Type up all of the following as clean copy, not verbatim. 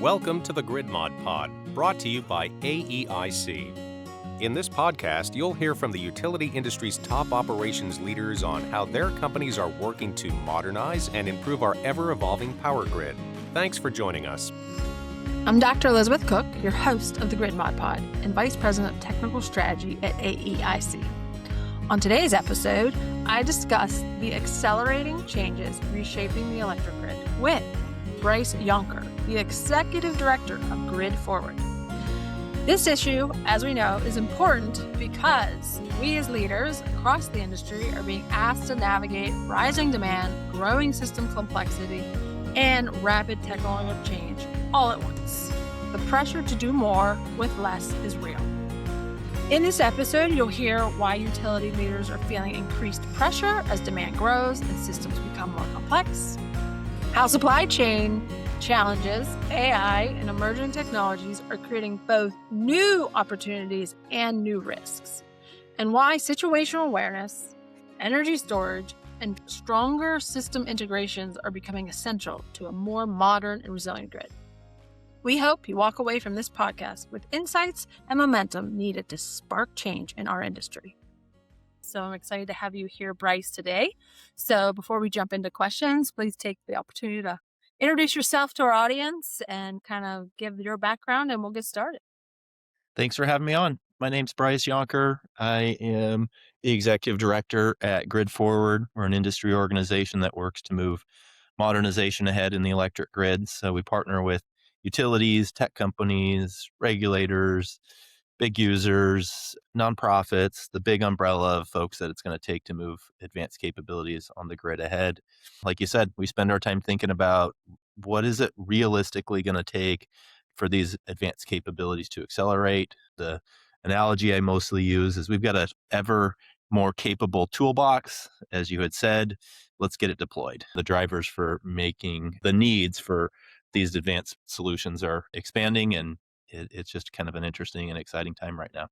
Welcome to the Grid Mod Pod, brought to you by AEIC. In this podcast, you'll hear from the utility industry's top operations leaders on how their companies are working to modernize and improve our ever-evolving power grid. Thanks for joining us. I'm Dr. Elizabeth Cook, your host of the Grid Mod Pod and Vice President of Technical Strategy at AEIC. On today's episode, I discuss the accelerating changes reshaping the electric grid with Bryce Yonker, the Executive Director of Grid Forward. This issue, as we know, is important because we as leaders across the industry are being asked to navigate rising demand, growing system complexity, and rapid technological change all at once. The pressure to do more with less is real. In this episode, you'll hear why utility leaders are feeling increased pressure as demand grows and systems become more complex, how supply chain challenges, AI, and emerging technologies are creating both new opportunities and new risks, and why situational awareness, energy storage, and stronger system integrations are becoming essential to a more modern and resilient grid. We hope you walk away from this podcast with insights and momentum needed to spark change in our industry. So I'm excited to have you here, Bryce, today. So before we jump into questions, please take the opportunity to introduce yourself to our audience and kind of give your background, and we'll get started. Thanks for having me on. My name's Bryce Yonker. I am the Executive Director at Grid Forward. We're an industry organization that works to move modernization ahead in the electric grid. So we partner with utilities, tech companies, regulators, big users, nonprofits, the big umbrella of folks that it's going to take to move advanced capabilities on the grid ahead. Like you said, we spend our time thinking about what is it realistically going to take for these advanced capabilities to accelerate. The analogy I mostly use is we've got an ever more capable toolbox. As you had said, let's get it deployed. The drivers for making the needs for these advanced solutions are expanding, and it's just kind of an interesting and exciting time right now.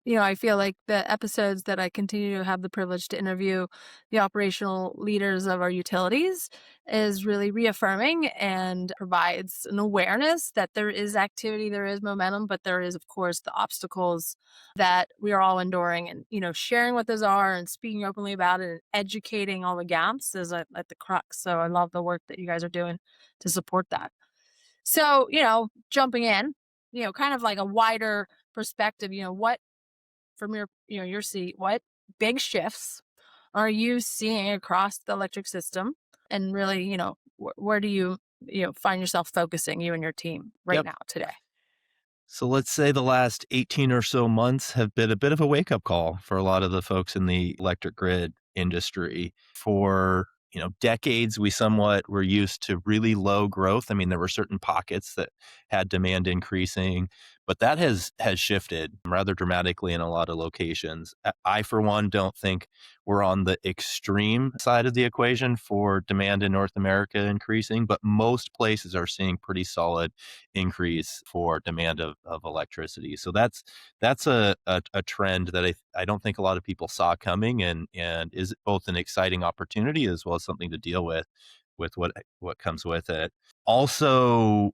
You know, I feel like the episodes that I continue to have the privilege to interview the operational leaders of our utilities is really reaffirming and provides an awareness that there is activity, there is momentum, but there is, of course, the obstacles that we are all enduring. And, you know, sharing what those are and speaking openly about it and educating all the gaps is at the crux. So I love the work that you guys are doing to support that. So, you know, jumping in, you know, kind of like a wider perspective, you know, what from your seat, what big shifts are you seeing across the electric system? And really, you know, where do you find yourself focusing, you and your team right now today? So let's say the last 18 or so months have been a bit of a wake-up call for a lot of the folks in the electric grid industry. For decades, we somewhat were used to really low growth. I mean, there were certain pockets that had demand increasing, but that has shifted rather dramatically in a lot of locations. I, for one, don't think we're on the extreme side of the equation for demand in North America increasing, but most places are seeing pretty solid increase for demand of electricity. So that's a trend that I don't think a lot of people saw coming, and is both an exciting opportunity as well as something to deal with what comes with it. Also,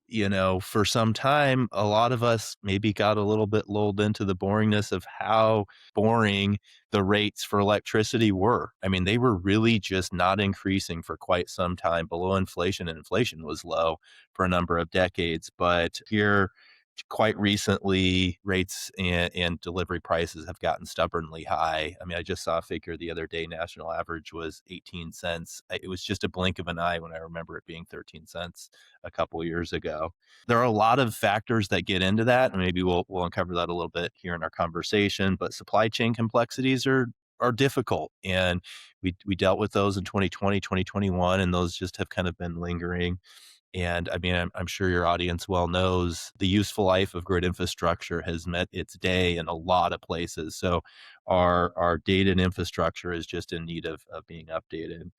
for some time, a lot of us maybe got a little bit lulled into the boringness of how boring the rates for electricity were. I mean, they were really just not increasing for quite some time, below inflation, and inflation was low for a number of decades. But here, quite recently, rates and delivery prices have gotten stubbornly high. I mean, I just saw a figure the other day, national average was 18 cents. It was just a blink of an eye when I remember it being 13 cents a couple years ago. There are a lot of factors that get into that, and maybe we'll uncover that a little bit here in our conversation, but supply chain complexities are difficult, and we dealt with those in 2020, 2021, and those just have kind of been lingering. And I mean, I'm sure your audience well knows the useful life of grid infrastructure has met its day in a lot of places. So our data and infrastructure is just in need of being updated.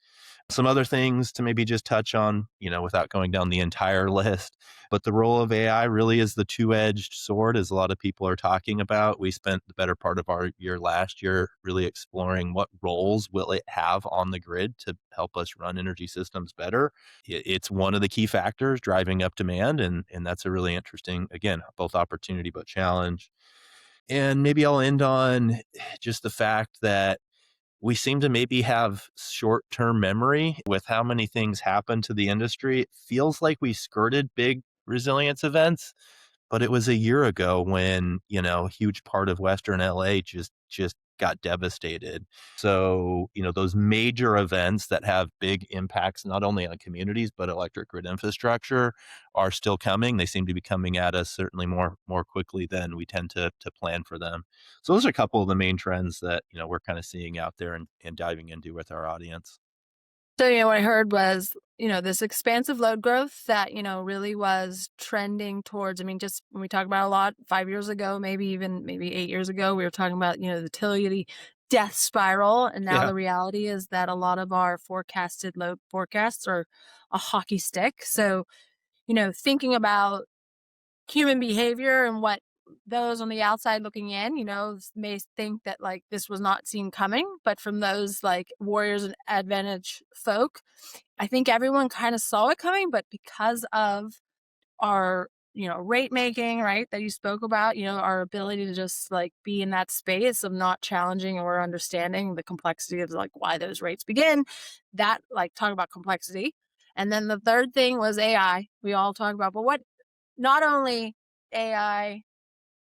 Some other things to maybe just touch on, without going down the entire list, but the role of AI really is the two-edged sword, as a lot of people are talking about. We spent the better part of our year last year really exploring what roles will it have on the grid to help us run energy systems better. It's one of the key factors driving up demand, and that's a really interesting, again, both opportunity but challenge. And maybe I'll end on just the fact that we seem to maybe have short-term memory with how many things happen to the industry. It feels like we skirted big resilience events, but it was a year ago when, a huge part of Western LA just got devastated. So, those major events that have big impacts, not only on communities, but electric grid infrastructure are still coming. They seem to be coming at us certainly more quickly than we tend to plan for them. So those are a couple of the main trends that, we're kind of seeing out there and diving into with our audience. So, what I heard was, this expansive load growth that, really was trending towards, just when we talk about a lot 5 years ago, maybe 8 years ago, we were talking about, the utility death spiral. And now Yeah. the reality is that a lot of our forecasted load forecasts are a hockey stick. So, thinking about human behavior and what those on the outside looking in, may think that like this was not seen coming, but from those like warriors and advantage folk, I think everyone kind of saw it coming, but because of our, rate making, right, that you spoke about, our ability to just like be in that space of not challenging or understanding the complexity of like why those rates begin, that like talk about complexity. And then the third thing was AI. We all talk about, but what, not only AI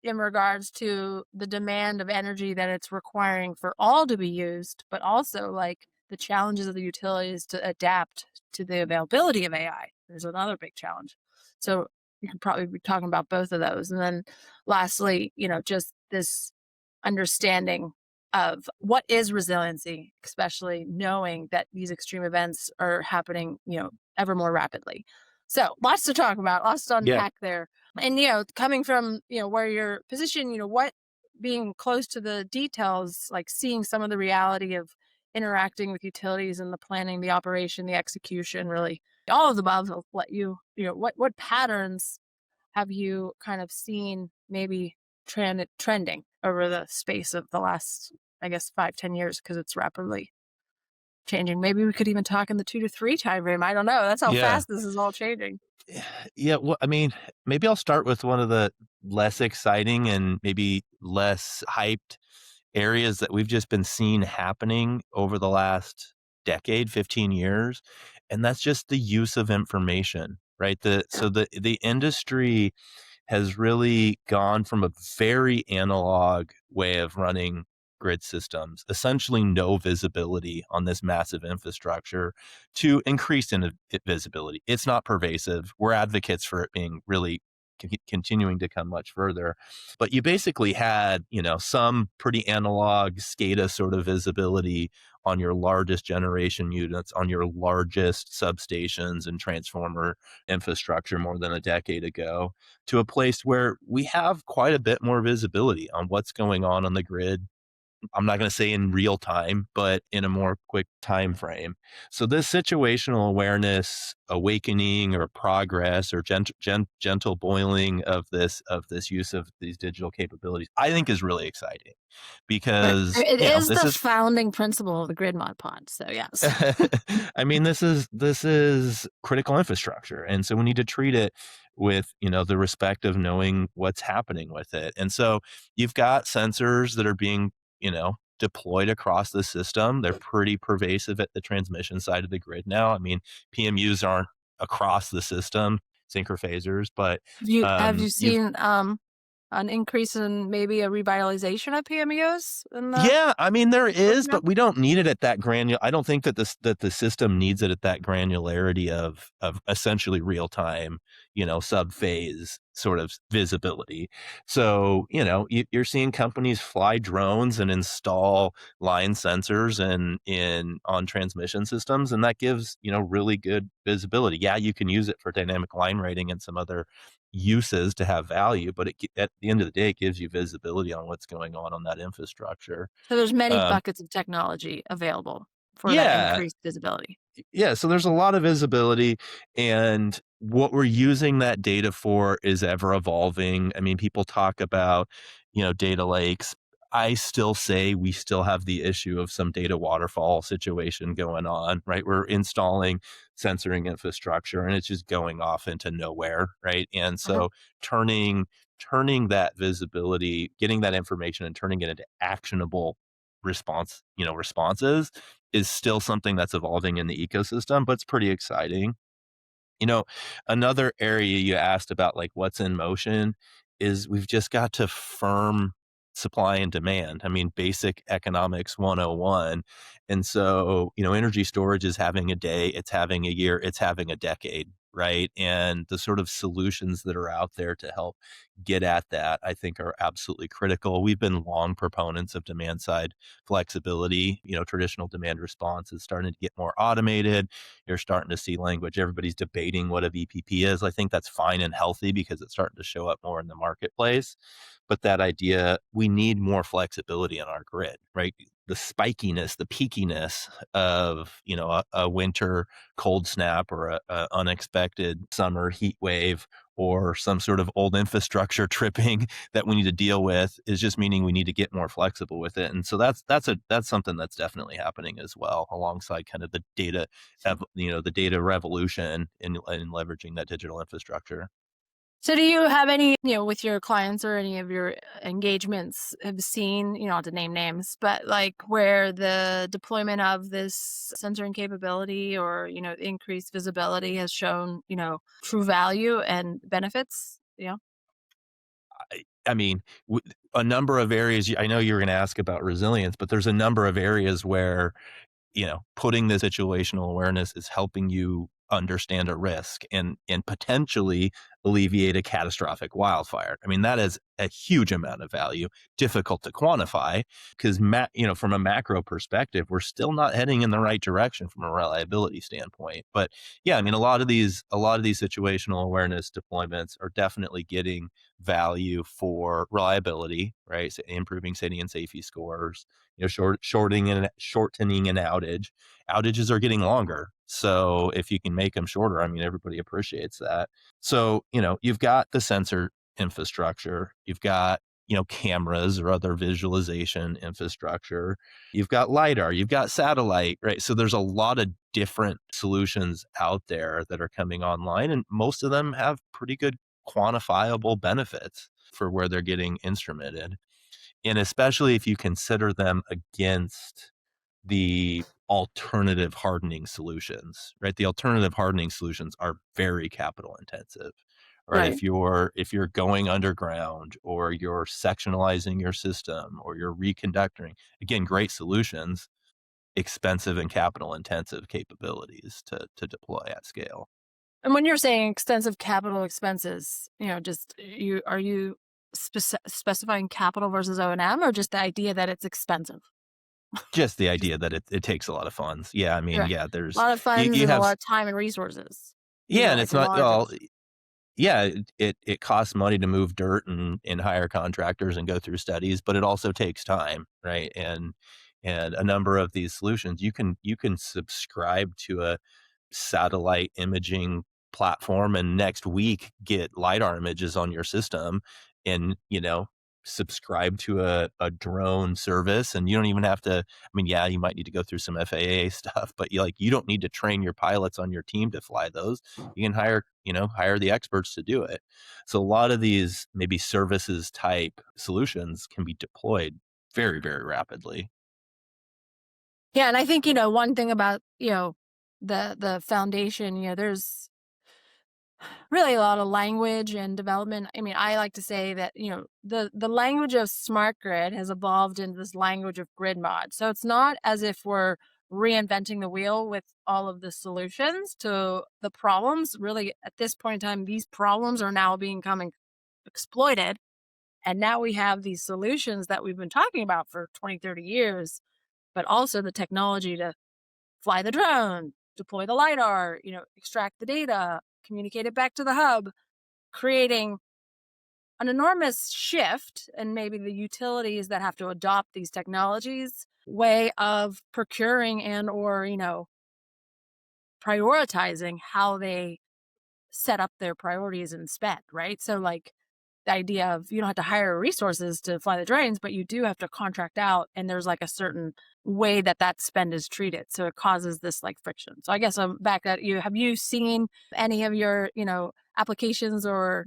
in regards to the demand of energy that it's requiring for all to be used, but also like the challenges of the utilities to adapt to the availability of AI. There's another big challenge. So you could probably be talking about both of those. And then lastly, just this understanding of what is resiliency, especially knowing that these extreme events are happening, ever more rapidly. So lots to talk about, lots to unpack there. And, coming from, where you're positioned, what being close to the details, like seeing some of the reality of interacting with utilities and the planning, the operation, the execution, really all of the above will let you, what patterns have you kind of seen maybe trending over the space of the last, I guess, 5-10 years, because it's rapidly changing. Maybe we could even talk in the 2 to 3 time frame. I don't know. That's how fast this is all changing. Yeah, well, maybe I'll start with one of the less exciting and maybe less hyped areas that we've just been seeing happening over the last decade, 15 years, and that's just the use of information, right? So the industry has really gone from a very analog way of running grid systems, essentially no visibility on this massive infrastructure, to increased visibility. It's not pervasive. We're advocates for it being really continuing to come much further. But you basically had, some pretty analog SCADA sort of visibility on your largest generation units, on your largest substations and transformer infrastructure more than a decade ago, to a place where we have quite a bit more visibility on what's going on the grid. I'm not going to say in real time, but in a more quick time frame. So this situational awareness, awakening or progress or gentle boiling of this use of these digital capabilities, I think is really exciting, because it is the founding principle of the Grid Mod Pod. So yes, this is critical infrastructure, and so we need to treat it with the respect of knowing what's happening with it. And so you've got sensors that are being deployed across the system. They're pretty pervasive at the transmission side of the grid now. PMUs aren't across the system, synchrophasers, but have you seen an increase in maybe a revitalization of PMUs? There is, but we don't need it at that granular. I don't think that the system needs it at that granularity of essentially real time, sub phase sort of visibility. So, you're seeing companies fly drones and install line sensors in on transmission systems, and that gives, really good visibility. Yeah, you can use it for dynamic line rating and some other uses to have value, but at the end of the day, it gives you visibility on what's going on that infrastructure. So there's many Um, buckets of technology available for that yeah, increased visibility. yeah, so there's a lot of visibility, and what we're using that data for is ever evolving. I mean, people talk about, data lakes. I still say we still have the issue of some data waterfall situation going on, right? We're installing sensoring infrastructure and it's just going off into nowhere, right? And Uh-huh. so turning that visibility, getting that information and turning it into actionable responses is still something that's evolving in the ecosystem, but it's pretty exciting. You know, Another area you asked about, like what's in motion, is we've just got to firm supply and demand. I mean, basic economics 101. And so, energy storage is having a day, it's having a year, it's having a decade, right? And the sort of solutions that are out there to help get at that, I think, are absolutely critical. We've been long proponents of demand side flexibility. Traditional demand response is starting to get more automated. You're starting to see language. Everybody's debating what a VPP is. I think that's fine and healthy because it's starting to show up more in the marketplace. But that idea, we need more flexibility on our grid, right? The spikiness, the peakiness of, a winter cold snap or a unexpected summer heat wave or some sort of old infrastructure tripping that we need to deal with is just meaning we need to get more flexible with it. And so that's something that's definitely happening as well, alongside kind of the the data revolution in leveraging that digital infrastructure. So do you have any, with your clients or any of your engagements have seen, not to name names, but like where the deployment of this sensoring capability or, increased visibility has shown, true value and benefits? I mean, a number of areas. I know you were going to ask about resilience, but there's a number of areas where putting the situational awareness is helping you understand a risk and potentially alleviate a catastrophic wildfire. I mean, that is a huge amount of value, difficult to quantify because from a macro perspective, we're still not heading in the right direction from a reliability standpoint. But yeah, I mean, a lot of these situational awareness deployments are definitely getting value for reliability, right? So improving safety and safety scores, shortening an outage. Outages are getting longer. So if you can make them shorter, I mean, everybody appreciates that. So, you've got the sensor infrastructure, you've got, cameras or other visualization infrastructure, you've got LiDAR, you've got satellite, right? So there's a lot of different solutions out there that are coming online, and most of them have pretty good quantifiable benefits for where they're getting instrumented. And especially if you consider them against the alternative hardening solutions, right? The alternative hardening solutions are very capital intensive, right? Right. If you're going underground or you're sectionalizing your system or you're reconductoring, again, great solutions, expensive and capital intensive capabilities to deploy at scale. And when you're saying extensive capital expenses, are you specifying capital versus O&M or just the idea that it's expensive? Just the Just idea that it takes a lot of funds. Yeah, I mean, right. yeah, A lot of funds you and a have lot of time and resources. yeah, and it's Utilizing not all. logics. Yeah, it costs money to move dirt and hire contractors and go through studies, but it also takes time, right? And a number of these solutions, you can subscribe to a satellite imaging platform and next week get LiDAR images on your system and, subscribe to a drone service. And you don't even have to, I mean, yeah, you might need to go through some FAA stuff, but you don't need to train your pilots on your team to fly those. You can hire the experts to do it. So a lot of these maybe services type solutions can be deployed very, very rapidly. Yeah, and I think, one thing about, the foundation, there's really a lot of language and development. I mean, I like to say that, the language of smart grid has evolved into this language of grid mod. So it's not as if we're reinventing the wheel with all of the solutions to the problems. Really, at this point in time, these problems are now becoming exploited. And now we have these solutions that we've been talking about for 20, 30 years, but also the technology to fly the drone, deploy the LiDAR, extract the data, communicate it back to the hub, creating an enormous shift, and maybe the utilities that have to adopt these technologies way of procuring and or prioritizing how they set up their priorities and spend, right? So like the idea of you don't have to hire resources to fly the drones, but you do have to contract out, and there's like a certain way that spend is treated, so it causes this like friction. So I guess I'm back at you. Have you seen any of your applications or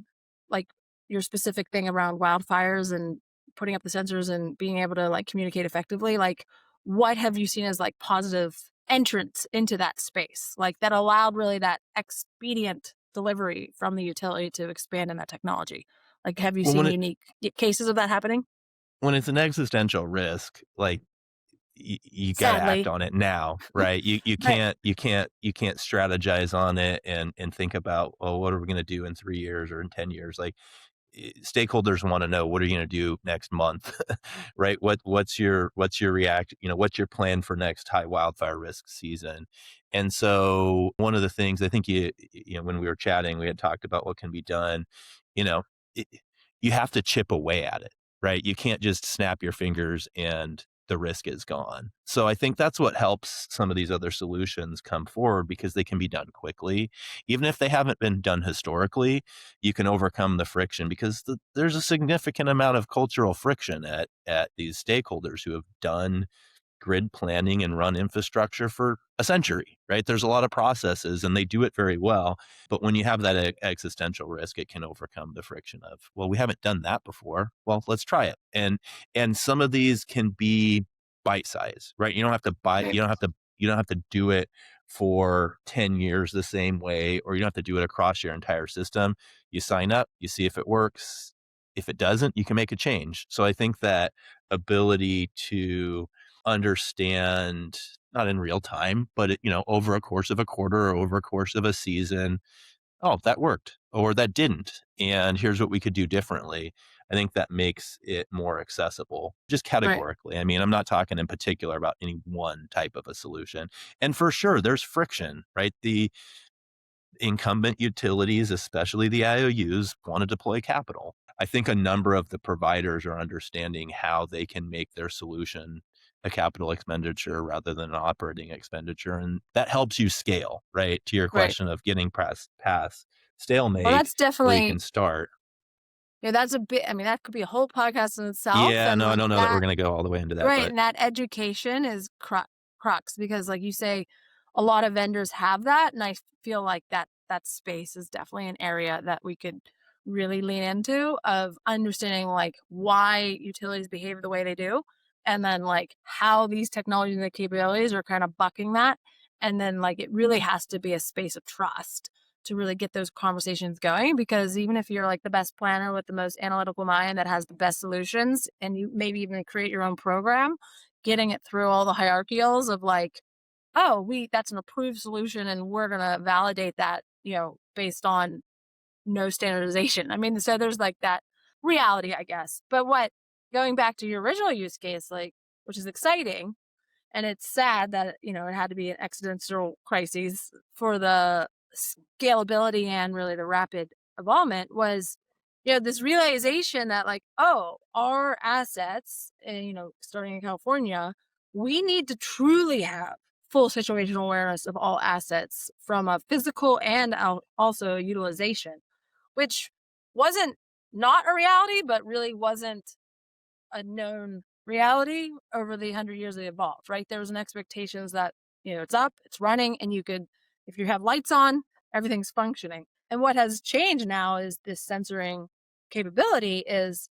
like your specific thing around wildfires and putting up the sensors and being able to like communicate effectively? Like what have you seen as like positive entrance into that space, like that allowed really that expedient delivery from the utility to expand in that technology? Like, have you Well, seen unique cases of that happening? when it's an existential risk, like you got to act Sadly. on it now, right? You Right. can't strategize on it and think about, oh, what are we going to do in 3 years or in 10 years? Like stakeholders want to know, what are you going to do next month, right? What's your react? What's your plan for next high wildfire risk season? And so one of the things I think when we were chatting, we had talked about what can be done. You know, it, you have to chip away at it, right? You can't just snap your fingers and the risk is gone. So I think that's what helps some of these other solutions come forward, because they can be done quickly. Even if they haven't been done historically, you can overcome the friction, because there's a significant amount of cultural friction at these stakeholders who have done grid planning and run infrastructure for a century, right? There's a lot of processes and they do it very well. But when you have that existential risk, it can overcome the friction of, well, we haven't done that before. Well, let's try it. And some of these can be bite size, right? You don't have to Right. you don't have to do it for 10 years the same way, or you don't have to do it across your entire system. You sign up, you see if it works. If it doesn't, you can make a change. So I think that ability to understand, not in real time, but over a course of a quarter or over a course of a season, oh, that worked or that didn't, and here's what we could do differently. I think that makes it more accessible, just Right. categorically. I mean, I'm not talking in particular about any one type of a solution. And for sure, there's friction, right? The incumbent utilities, especially the IOUs, want to deploy capital. I think a number of the providers are understanding how they can make their solution a capital expenditure rather than an operating expenditure. And that helps you scale, right? To your Right. question of getting past Well, stalemate that's where you definitely, can start. that's a bit, I mean, that could be a whole podcast in itself. Yeah, And no, I like don't know that we're that, going to go all the way into that, right. but And that education is crux because, like you say, a lot of vendors have that. And I feel like that space is definitely an area that we could really lean into, of understanding like why utilities behave the way they do. And then like how these technologies and the capabilities are kind of bucking that. And then like it really has to be a space of trust to really get those conversations going, because even if you're like the best planner with the most analytical mind that has the best solutions, and you maybe even create your own program, getting it through all the hierarchials of like, oh, that's an approved solution and we're going to validate that, based on no standardization. I mean, so there's like that reality, I guess. But going back to your original use case, like, which is exciting, and it's sad that, it had to be an existential crisis for the scalability and really the rapid involvement, was, this realization that like, oh, our assets, and, starting in California, we need to truly have full situational awareness of all assets from a physical and also utilization, which wasn't not a reality, but really wasn't a known reality over the 100 years they evolved, right? There was an expectations that, it's up, it's running, and you could, if you have lights on, everything's functioning. And what has changed now is this sensoring capability is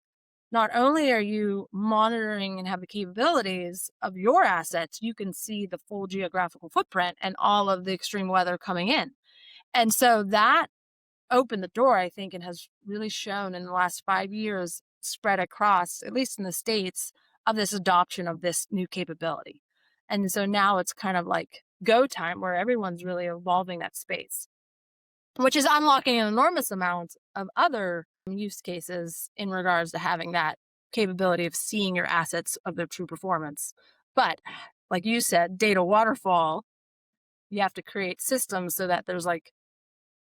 not only are you monitoring and have the capabilities of your assets, you can see the full geographical footprint and all of the extreme weather coming in. And so that opened the door, I think, and has really shown in the last 5 years, spread across, at least in the States, of this adoption of this new capability. And so now it's kind of like go time where everyone's really evolving that space, which is unlocking an enormous amount of other use cases in regards to having that capability of seeing your assets of their true performance. But like you said, data waterfall, you have to create systems so that there's like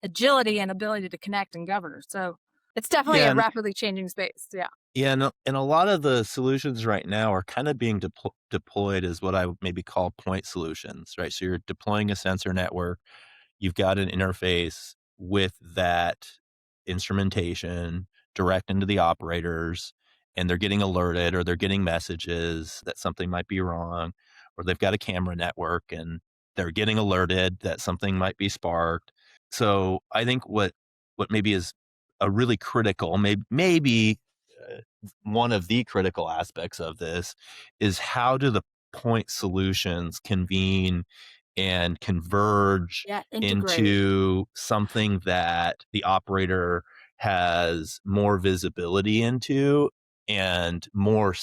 agility and ability to connect and govern. So it's definitely Yeah, a rapidly changing space. Yeah. yeah, and a lot of the solutions right now are kind of being deployed as what I would maybe call point solutions, right? So you're deploying a sensor network, you've got an interface with that instrumentation direct into the operators, and they're getting alerted or they're getting messages that something might be wrong, or they've got a camera network and they're getting alerted that something might be sparked. So I think what maybe is a really critical, maybe uh, one of the critical aspects of this is how do the point solutions convene and converge Yeah. Integrate. into something that the operator has more visibility into and more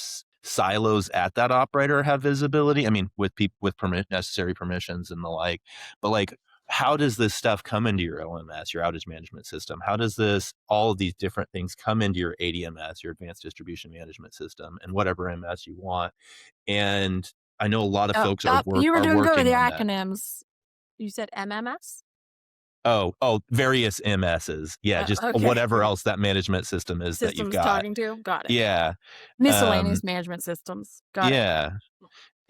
silos at that operator have visibility. I mean, with people with necessary permissions and the like, but like, how does this stuff come into your OMS, your outage management system? How does all of these different things come into your ADMS, your advanced distribution management system, and whatever MS you want? And I know a lot of Oh, folks you were are doing good with working the on that. acronyms. You said MMS? Oh, various MSs. Yeah, just Okay. whatever else that management system is that you've Systems got. talking to? Got it. Yeah. Um, Miscellaneous management systems. Got it. yeah.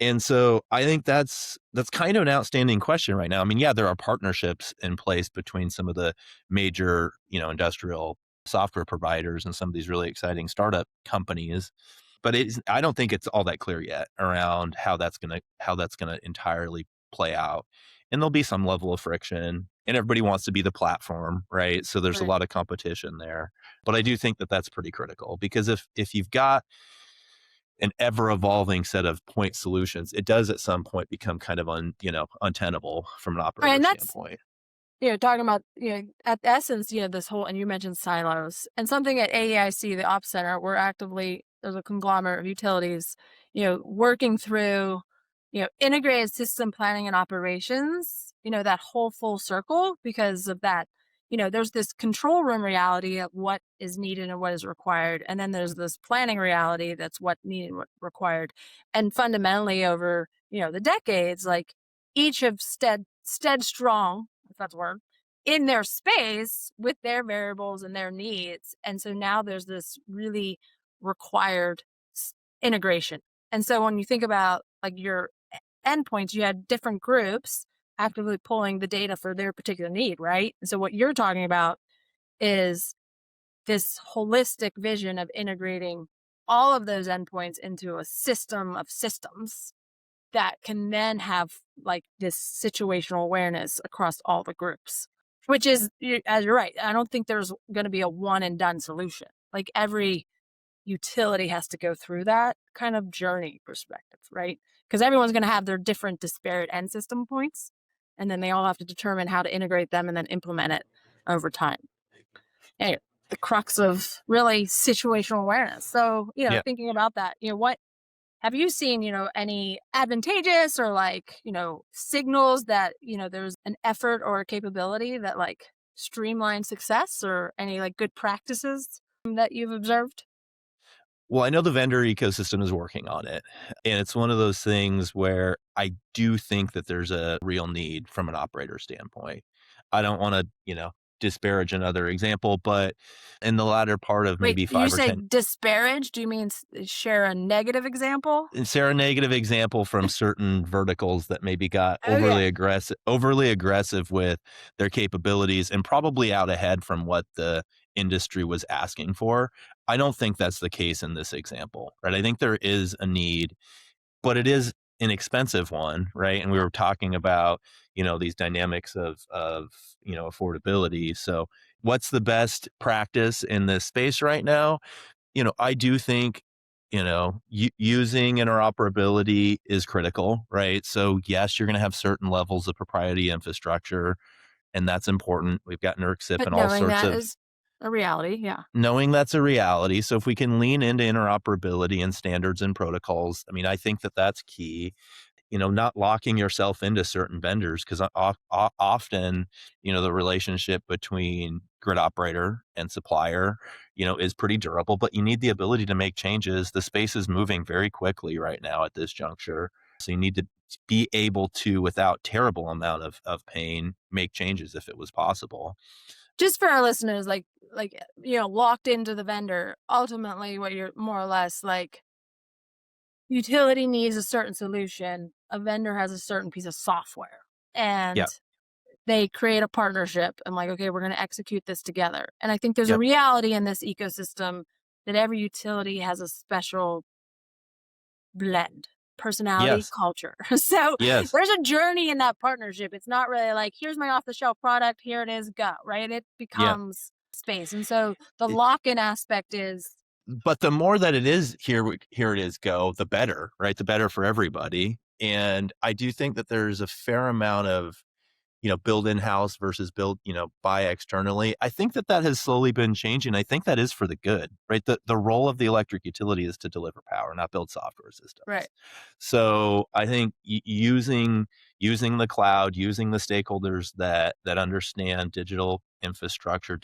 And so I think that's kind of an outstanding question right now. I mean, yeah, there are partnerships in place between some of the major, industrial software providers and some of these really exciting startup companies, but I don't think it's all that clear yet around how that's gonna entirely play out. And there'll be some level of friction, and everybody wants to be the platform, right? So there's a Right. lot of competition there. But I do think that that's pretty critical because if you've got an ever evolving set of point solutions, it does at some point become kind of untenable from an Right, operator and that's, standpoint. talking about, at the essence, this whole, and you mentioned silos and something at AEIC, the Ops Center, we're actively, there's a conglomerate of utilities, working through, integrated system planning and operations, that whole full circle because of that. There's this control room reality of what is needed and what is required. And then there's this planning reality that's what needed and what required. And fundamentally over, the decades, like each have stead strong, if that's a word, in their space with their variables and their needs. And so now there's this really required integration. And so when you think about like your endpoints, you had different groups actively pulling the data for their particular need, right? And so what you're talking about is this holistic vision of integrating all of those endpoints into a system of systems that can then have like this situational awareness across all the groups, which is, as you're right, I don't think there's going to be a one and done solution. Like every utility has to go through that kind of journey perspective, right? Because everyone's going to have their different disparate end system points, and then they all have to determine how to integrate them and then implement it over time. Anyway, the crux of really situational awareness. So, Yeah. thinking about that, what have you seen, any advantageous or like, signals that, there's an effort or a capability that like streamline success or any like good practices that you've observed? Well, I know the vendor ecosystem is working on it. And it's one of those things where I do think that there's a real need from an operator standpoint. I don't want to, disparage another example, but in the latter part of Wait, maybe you 5 or say 10, disparage? Do you mean share a negative example? is there a negative example from certain verticals that maybe got Okay. overly aggressive with their capabilities and probably out ahead from what the industry was asking for? I don't think that's the case in this example, right? I think there is a need, but it is an expensive one, right? And we were talking about, these dynamics of affordability. So what's the best practice in this space right now? I do think, using interoperability is critical, right? So yes, you're going to have certain levels of proprietary infrastructure, and that's important. We've got NERC But and all knowing sorts that of is a reality. Yeah. knowing that's a reality. So if we can lean into interoperability and standards and protocols, I mean, I think that that's key. not locking yourself into certain vendors, because often, the relationship between grid operator and supplier, is pretty durable, but you need the ability to make changes. The space is moving very quickly right now at this juncture. So you need to be able to, without terrible amount of pain, make changes if it was possible. Just for our listeners, locked into the vendor, ultimately what you're more or less like, utility needs a certain solution, a vendor has a certain piece of software, and Yeah. they create a partnership and like, okay, we're going to execute this together. And I think there's a Yep. reality in this ecosystem that every utility has a special blend, personality, Yes. culture. So Yes. there's a journey in that partnership. It's not really like, here's my off the shelf product, here it is, go, right? It Yeah. becomes space. And so the lock-in aspect is But the more that it is here it is, go, the better, right? The better for everybody. And I do think that there's a fair amount of, build in-house versus build, buy externally. I think that has slowly been changing. I think that is for the good, right? The role of the electric utility is to deliver power, not build software systems. right. So I think using the cloud, using the stakeholders that understand digital infrastructure,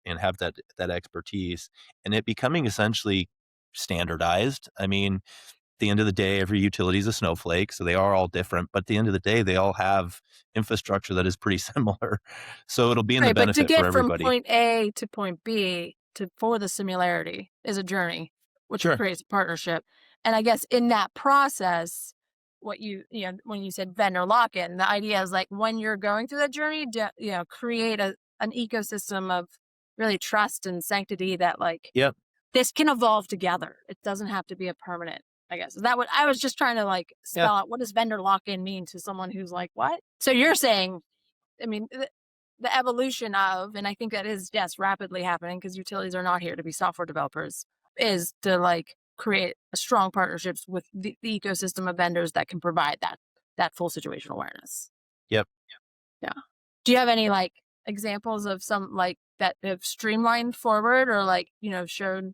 and have that expertise, and it becoming essentially standardized. I mean, at the end of the day, every utility is a snowflake, so they are all different. But at the end of the day, they all have infrastructure that is pretty similar. So it'll be in the Right, but to benefit for get from everybody. point A to point B for the similarity is a journey, which Sure. creates a partnership. And I guess in that process, when you said vendor lock-in, the idea is like when you're going through that journey, create an ecosystem of really trust and sanctity that like Yep. this can evolve together. It doesn't have to be a permanent, I guess. Is that what I was just trying to like Yeah. spell out? What does vendor lock-in mean to someone who's like, what? So you're saying, I mean, the evolution of, and I think that is, yes, rapidly happening because utilities are not here to be software developers, is to like create a strong partnerships with the ecosystem of vendors that can provide that full situational awareness. Yep. Yeah. Do you have any like examples of some like that have streamlined forward or like, shown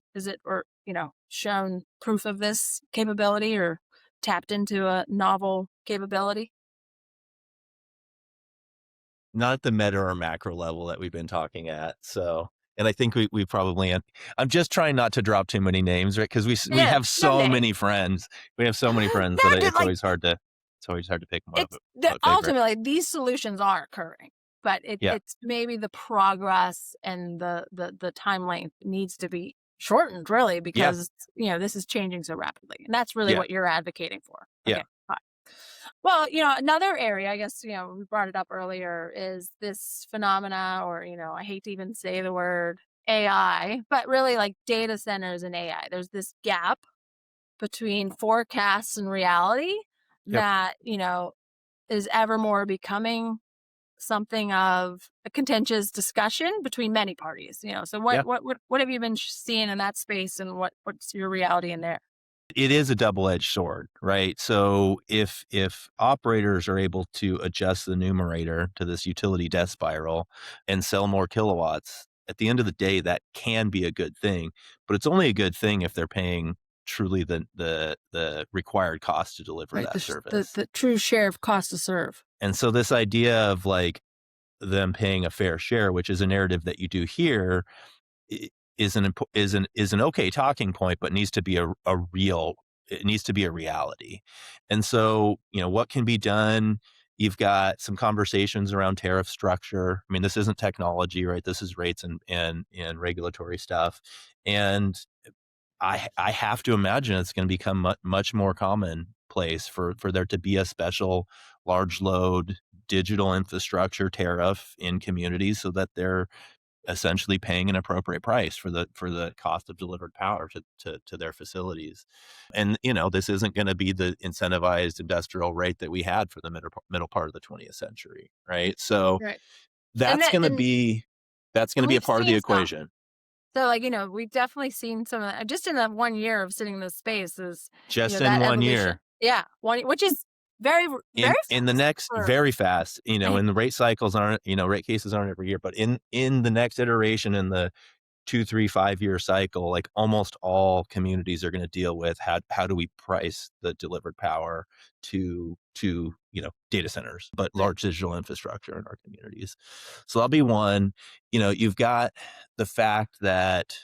shown proof of this capability or tapped into a novel capability? Not at the meta or macro level that we've been talking at. So, and I think we probably, I'm just trying not to drop too many names, right? Because we have so many friends. We have so many friends that it's always hard to pick one. Ultimately, these solutions are occurring, but it's maybe the progress and the time length needs to be shortened, really, because this is changing so rapidly, and that's really what you're advocating for. Okay. Yeah. Well, another area, I guess, we brought it up earlier, is this phenomena, or, I hate to even say the word AI, but really like data centers and AI. There's this gap between forecasts and reality that, is ever more becoming something of a contentious discussion between many parties, So what have you been seeing in that space, and what's your reality in there? It is a double-edged sword, right? So if operators are able to adjust the numerator to this utility death spiral and sell more kilowatts, at the end of the day, that can be a good thing. But it's only a good thing if they're paying truly the required cost to deliver that service. The true share of cost to serve. And so this idea of like them paying a fair share, which is a narrative that you do here, is an okay talking point, but needs to be it needs to be a reality. And so, what can be done? You've got some conversations around tariff structure. I mean, this isn't technology, right? This is rates and regulatory stuff. And I have to imagine it's going to become much more commonplace for there to be a special large load digital infrastructure tariff in communities, so that they're essentially paying an appropriate price for the cost of delivered power to their facilities. And, this isn't going to be the incentivized industrial rate that we had for the middle part of the 20th century. Right. So that's going to be a part of the equation. So we've definitely seen some of that just in that 1 year of sitting in this space is just in 1 year. Yeah. Which is very, very fast. In the next, very fast, and the rate cycles aren't, rate cases aren't every year, but in the next iteration, in the 2, 3, 5-year cycle, like almost all communities are going to deal with how do we price the delivered power to data centers, but Right. large digital infrastructure in our communities. So that'll be one. You've got the fact that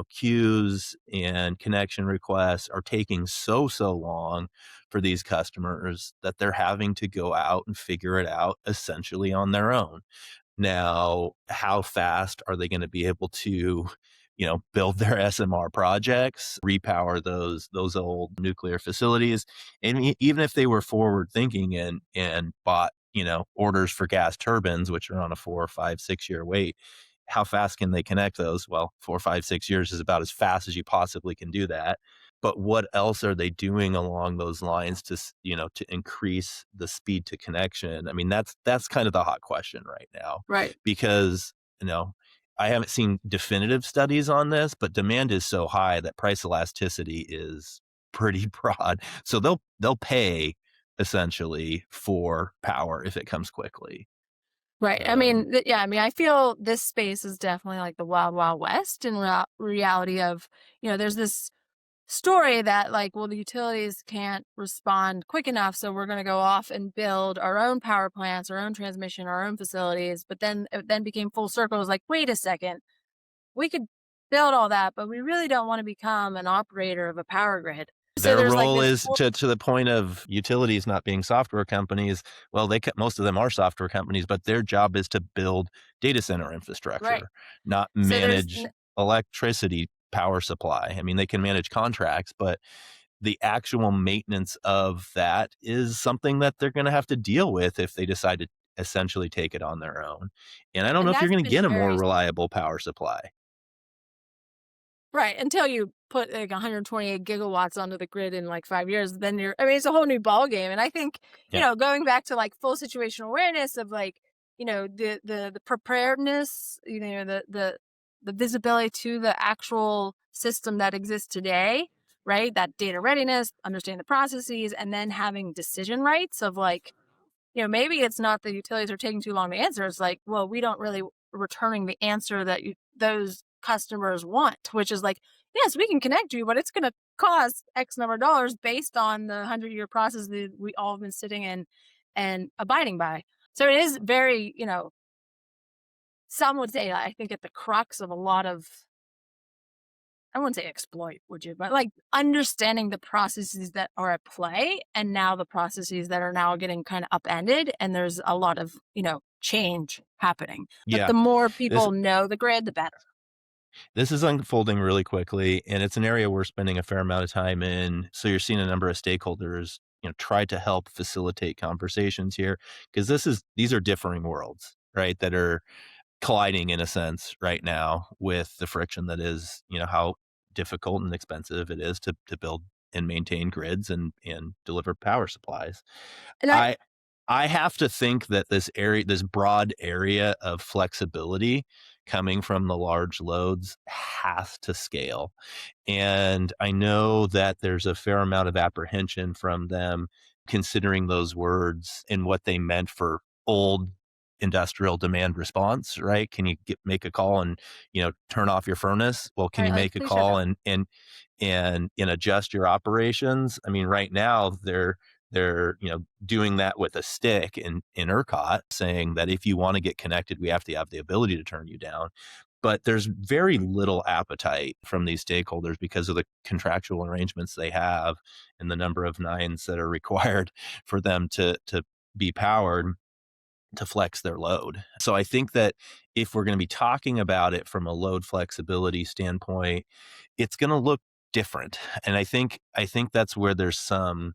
queues and connection requests are taking so long for these customers that they're having to go out and figure it out essentially on their own. Now, how fast are they going to be able to, build their SMR projects, repower those old nuclear facilities? And even if they were forward thinking and bought, orders for gas turbines, which are on a 4 or 5, 6-year wait, how fast can they connect those? Well, 4, 5, 6 years is about as fast as you possibly can do that. But what else are they doing along those lines to increase the speed to connection? I mean, that's kind of the hot question right now, Right. because, I haven't seen definitive studies on this, but demand is so high that price elasticity is pretty broad. So they'll pay essentially for power if it comes quickly. Right. I mean, yeah, I mean, I feel this space is definitely like the wild, wild west in reality of, there's this story that like, well, the utilities can't respond quick enough. So we're going to go off and build our own power plants, our own transmission, our own facilities. But then it then became full circle. It was like, wait a second, we could build all that, but we really don't want to become an operator of a power grid. So Their there's like role this. is to the point of utilities not being software companies. Well, most of them are software companies, but their job is to build data center Right. infrastructure, not So there's manage electricity power supply. I mean, they can manage contracts, but the actual maintenance of that is something that they're going to have to deal with if they decide to essentially take it on their own. And I don't know and if you're that's going to been get a more very reliable power supply. right, until you put like 128 gigawatts onto the grid in like 5 years, then I mean, it's a whole new ball game. And I think, Yeah. going back to like full situational awareness of like, the preparedness, the visibility to the actual system that exists today, right? That data readiness, understanding the processes, and then having decision rights of like, maybe it's not the utilities are taking too long to answer. It's like, well, we don't really returning the answer that those customers want, which is like, yes, we can connect you, but it's going to cost X number of dollars based on the 100-year process that we all have been sitting in and abiding by. So it is very, some would say, I think at the crux of a lot of, I wouldn't say exploit, would you? But like understanding the processes that are at play and now the processes that are now getting kind of upended. And there's a lot of, change happening. But Yeah. the more This people know the grid, the better. This is unfolding really quickly, and it's an area we're spending a fair amount of time in. So you're seeing a number of stakeholders, try to help facilitate conversations here, because these are differing worlds, right? That are colliding in a sense right now with the friction that is, how difficult and expensive it is to build and maintain grids and deliver power supplies. And I have to think that this broad area of flexibility coming from the large loads has to scale. And I know that there's a fair amount of apprehension from them considering those words and what they meant for old industrial demand response, right? Can you make a call and, turn off your furnace? Well, can right, you like make a please shut call down. and adjust your operations? I mean, right now they're doing that with a stick in ERCOT, saying that if you want to get connected, we have to have the ability to turn you down. But there's very little appetite from these stakeholders because of the contractual arrangements they have and the number of nines that are required for them to be powered to flex their load. So I think that if we're going to be talking about it from a load flexibility standpoint, it's going to look different. And I think that's where there's some,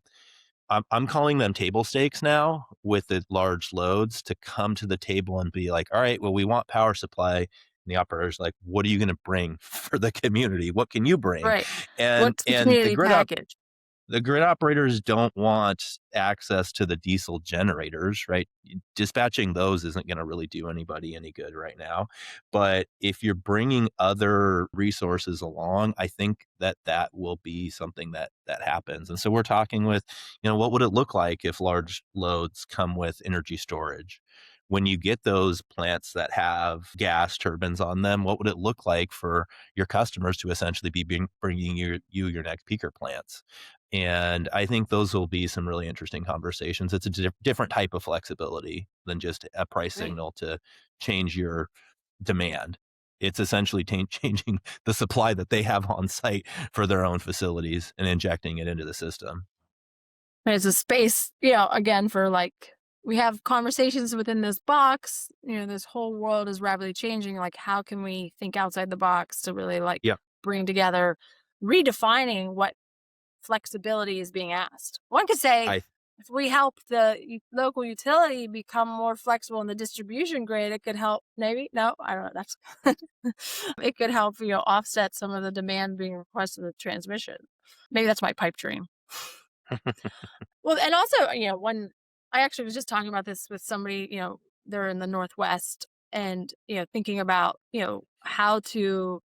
I'm calling them table stakes now with the large loads, to come to the table and be like, all right, well, we want power supply. And the operator's like, what are you going to bring for the community? What can you bring? Right. And What's the and community package? the grid operators don't want access to the diesel generators, right? Dispatching those isn't going to really do anybody any good right now. But if you're bringing other resources along, I think that will be something that happens. And so we're talking with, what would it look like if large loads come with energy storage? when you get those plants that have gas turbines on them, what would it look like for your customers to essentially be bringing you your next peaker plants? And I think those will be some really interesting conversations. It's a different type of flexibility than just a price Right. signal to change your demand. It's essentially changing the supply that they have on site for their own facilities and injecting it into the system. There's a space, again, for like, we have conversations within this box, this whole world is rapidly changing. Like, how can we think outside the box to really like Yeah. bring together, redefining what flexibility is being asked? One could say, I if we help the local utility become more flexible in the distribution grid, it could help. Maybe no, I don't know. That's it could help offset some of the demand being requested in the transmission. Maybe that's my pipe dream. Well, and also, when I actually was just talking about this with somebody, they're in the Northwest, and thinking about how to.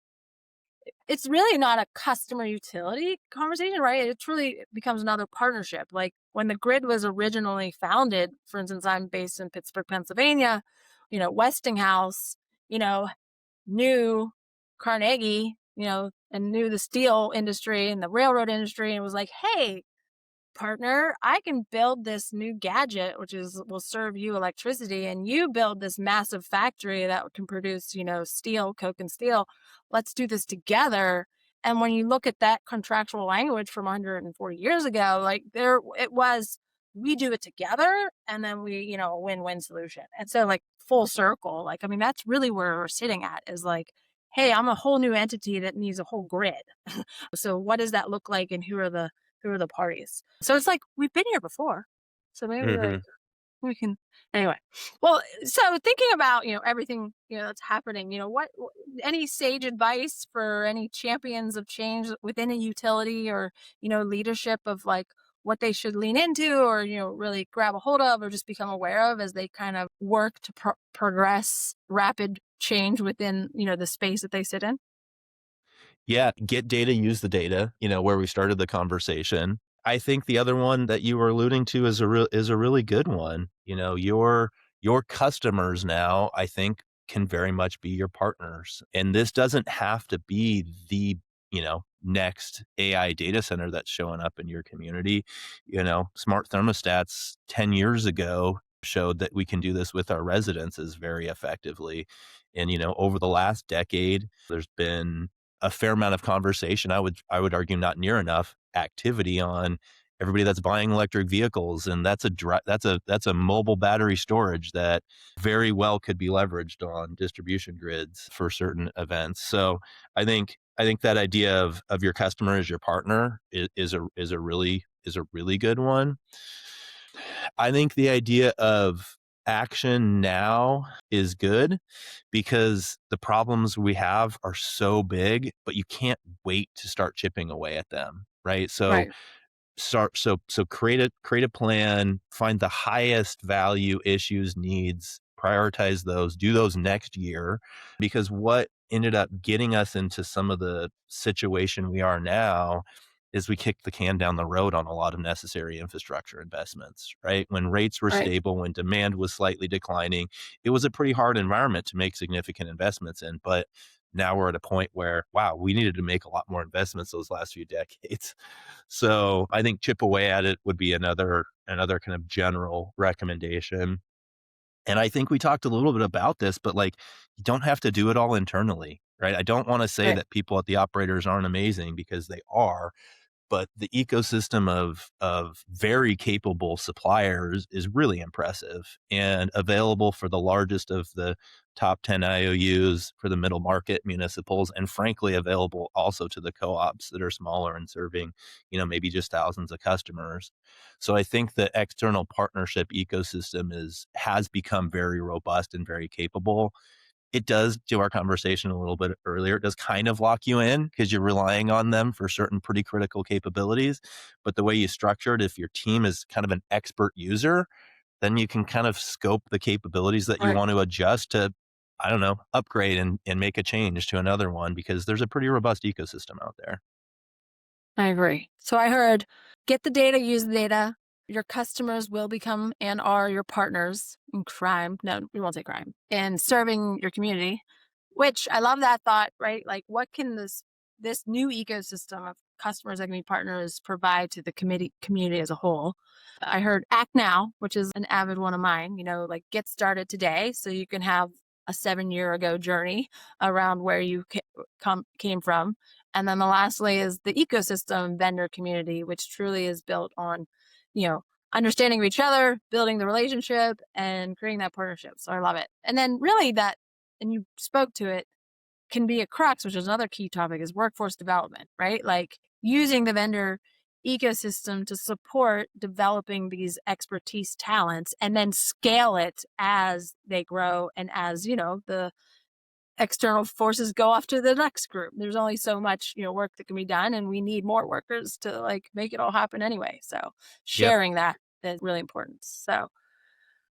It's really not a customer utility conversation, right? It really becomes another partnership. Like when the grid was originally founded, for instance, I'm based in Pittsburgh, Pennsylvania, Westinghouse, you know, knew Carnegie, and knew the steel industry and the railroad industry, and was like, hey, partner, I can build this new gadget, which will serve you electricity, and you build this massive factory that can produce, steel, coke and steel. Let's do this together. And when you look at that contractual language from 140 years ago, like it was, we do it together, and then we, a win-win solution. And so like full circle, like, I mean, that's really where we're sitting at, is like, hey, I'm a whole new entity that needs a whole grid. So what does that look like, and who are the parties? So it's like, we've been here before. So maybe like Mhm. we can, anyway. Well, so thinking about, everything, that's happening, any sage advice for any champions of change within a utility, or, leadership of like what they should lean into, or, really grab a hold of, or just become aware of as they kind of work to progress rapid change within, the space that they sit in? Yeah, get data, use the data, where we started the conversation. I think the other one that you were alluding to is a really good one. Your customers now, I think, can very much be your partners. And this doesn't have to be the, next AI data center that's showing up in your community. Smart thermostats 10 years ago showed that we can do this with our residences very effectively. And, over the last decade, there's been a fair amount of conversation. I would argue not near enough activity on everybody that's buying electric vehicles, and that's a mobile battery storage that very well could be leveraged on distribution grids for certain events. So I think that idea of your customer as your partner is a really good one. I think the idea of action now is good because the problems we have are so big, but you can't wait to start chipping away at them, right? So Right. create a plan, find the highest value issues, needs, prioritize those, do those next year, because what ended up getting us into some of the situation we are now is we kicked the can down the road on a lot of necessary infrastructure investments, right? When rates were Right. stable, when demand was slightly declining, it was a pretty hard environment to make significant investments in. But now we're at a point where, wow, we needed to make a lot more investments those last few decades. So I think chip away at it would be another kind of general recommendation. And I think we talked a little bit about this, but like, you don't have to do it all internally, right? I don't want to say Right. that people at the operators aren't amazing, because they are, but the ecosystem of very capable suppliers is really impressive and available for the largest of the top 10 IOUs, for the middle market municipals, and frankly available also to the co-ops that are smaller and serving, maybe just thousands of customers. So I think the external partnership ecosystem has become very robust and very capable. It does, to our conversation a little bit earlier, it does kind of lock you in because you're relying on them for certain pretty critical capabilities. But the way you structure it, if your team is kind of an expert user, then you can kind of scope the capabilities that you Right. want to adjust to, I don't know, upgrade and make a change to another one, because there's a pretty robust ecosystem out there. I agree. So I heard, get the data, use the data. Your customers will become and are your partners in crime. No, we won't say crime. In serving your community, which I love that thought, right? Like, what can this new ecosystem of customers that can be partners provide to the community as a whole? I heard act now, which is an avid one of mine, like get started today so you can have a 7-year ago journey around where you came from. And then the lastly is the ecosystem vendor community, which truly is built on, understanding of each other, building the relationship, and creating that partnership. So I love it. And then really and you spoke to it, can be a crux, which is another key topic, is workforce development, right? Like using the vendor ecosystem to support developing these expertise talents and then scale it as they grow and as, the external forces go off to the next group. There's only so much, work that can be done, and we need more workers to like make it all happen anyway. So sharing that is really important. So,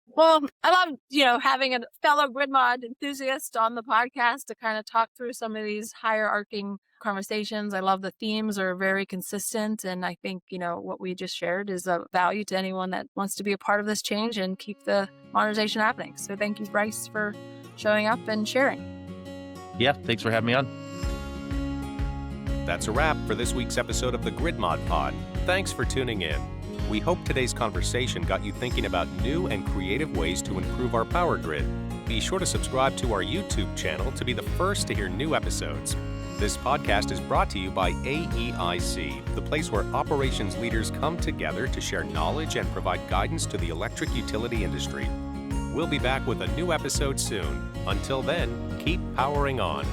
well, I love, having a fellow grid mod enthusiast on the podcast to kind of talk through some of these hierarching conversations. I love the themes are very consistent. And I think, what we just shared is of value to anyone that wants to be a part of this change and keep the modernization happening. So thank you, Bryce, for showing up and sharing. Yeah, thanks for having me on. That's a wrap for this week's episode of the Grid Mod Pod. Thanks for tuning in. We hope today's conversation got you thinking about new and creative ways to improve our power grid. Be sure to subscribe to our YouTube channel to be the first to hear new episodes. This podcast is brought to you by AEIC, the place where operations leaders come together to share knowledge and provide guidance to the electric utility industry. We'll be back with a new episode soon. Until then, keep powering on.